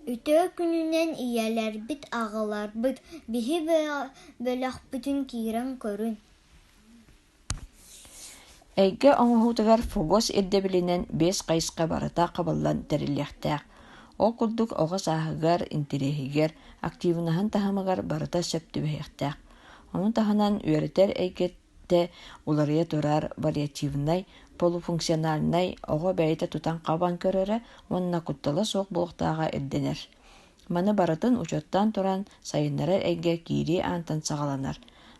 Үтө күнүнен иялер бит ағылар бит, биһи бөлөх бүтүн киирен көрүн. Эйге оҥоһуутугар Фогос ирдэ-билинэн 5 хайыска барыта кабыллан тэриллиэхтээх. Ол курдук оҕо сааһыгар, интериэһигэр, активнаһын таһамыгар барыта сөптүбэһиэхтээх. Онун таһынан үөрэтэр эйгетте уларыйа турар вариативнай, полуфункциональнай оҕо бэйэтэ тутан хабан көрөрө, уонна куттала суох буолуохтааҕа ирдэнэр. Маны барытын учоттан туран сайыннарар эйге киирии аантан саҕаланар.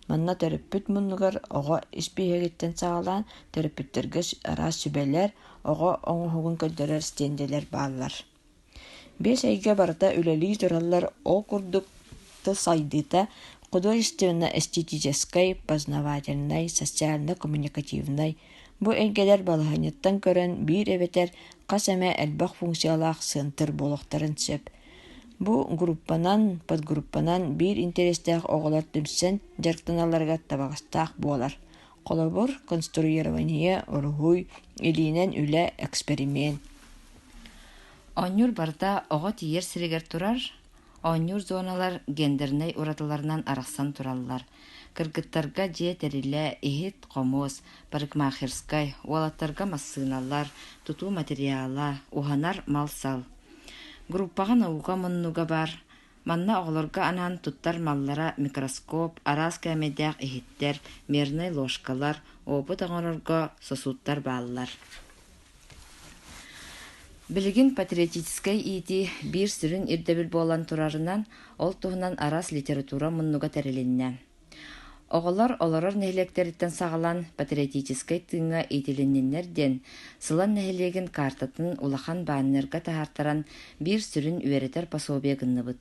Манна төрөппүт муннугар оҕо испиэһигиттэн саҕалаан төрөппүттэргэ араас сүбэлэр, оҕо оҥоһугун көлдөрөр стенделэр бааллар. 5 эйге барыта үлэлии тураллар ол курдукты сайдыта художественно-эстетической, познавательной, социально-коммуникативной. Бу эйгелер балаһыньыттан көрөн биир эбэтэр хас эмэ элбэх функциялаах сыантыр буолуохтарын сөп. Бу группанан, подгруппанан биир интерестээх оҕолор түмсэн дьарктаналарга табаҕастаах буолар. Холобур конструирование, оргуй, илиинэн үлэ эксперимент. Оонньур барда оҕо тиийэр сиригэр турар, оонньур зоналар гендернай уратыларынан арахсан тураллар. Кыргыттарга дьиэ тэрилэ иһит хомуос, парикмахерскай, уолаттарга массыыналлар, тутуу материала, уханар мал-сал. Группаға науға мұннуға бар. Манна оғылырға анан туттар маллара микроскоп, арас кәмедяқ иһиттер, мернай ложкалар, опыт оғырырға сосуттар баллар. Билигин патриотическай ити бир сүрін ирдебіл болан турарынан, ол туһунан арас литература мұннуға тәрелінне. Оғылар олорор нәһилектериттен сағалан патриотическай тыңа итиленнерден сылан нәһилеген картатын улахан бааннерга тахартаран бир сүрін үеретер пособие гынныбыт.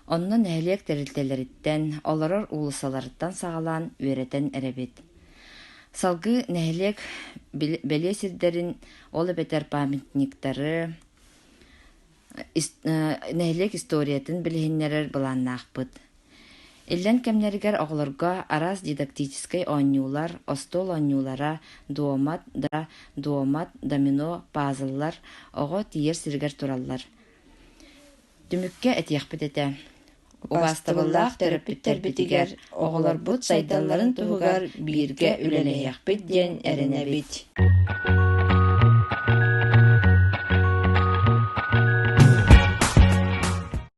Онно нәһилек терилтелериттен олорор улусаларыттан сағалан үеретен эребит. Салгы нәһилек белесирдерин ол бетер памятниктары нәһилек историятын билихиннерер быланнаахпыт. Иллен кемнергер оғылырга арас дидактической оонньуулар, остол оонньуулара, дуомат, домино, пазыллар оҕо тиийэр сиригэр тураллар. Түмүкке этиэхпит эте. Убастабыллаах төрөппүттер битигер, оҕолор бут сайдалларын туһугар биирге үлэлэйэхпит диэн эренэбит.